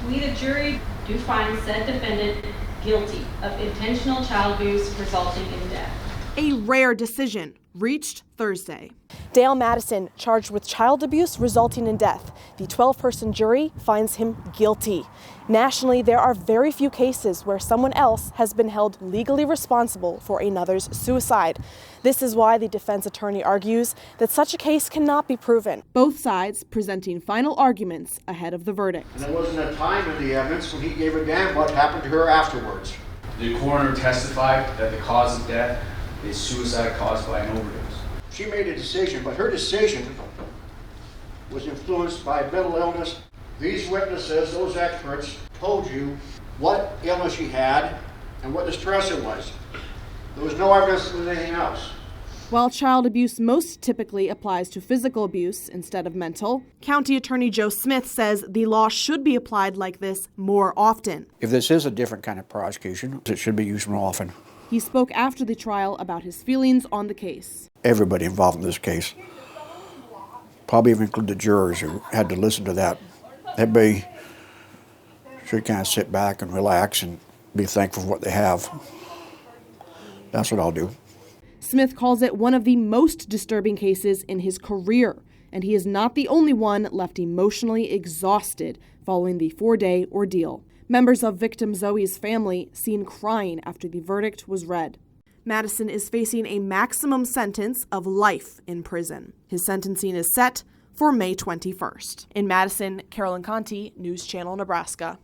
We, the jury, do find said defendant guilty of intentional child abuse resulting in death. A rare decision reached Thursday. Dale Madison charged with child abuse resulting in death. The 12-person jury finds him guilty. Nationally, there are very few cases where someone else has been held legally responsible for another's suicide. This is why the defense attorney argues that such a case cannot be proven. Both sides presenting final arguments ahead of the verdict. And there wasn't a time in the evidence when he gave a damn what happened to her afterwards. The coroner testified that the cause of death is suicide caused by an overdose. She made a decision, but her decision was influenced by mental illness. These witnesses, those experts, told you what illness she had and what the stressor was. There was no evidence of anything else. While child abuse most typically applies to physical abuse instead of mental, County Attorney Joe Smith says the law should be applied like this more often. If this is a different kind of prosecution, it should be used more often. He spoke after the trial about his feelings on the case. Everybody involved in this case, probably even include the jurors who had to listen to that. Everybody should kind of sit back and relax and be thankful for what they have. That's what I'll do. Smith calls it one of the most disturbing cases in his career, and he is not the only one left emotionally exhausted following the 4-day ordeal. Members of victim Zoe's family seen crying after the verdict was read. Madison is facing a maximum sentence of life in prison. His sentencing is set for May 21st. In Madison, Carolyn, Conte, News Channel, Nebraska.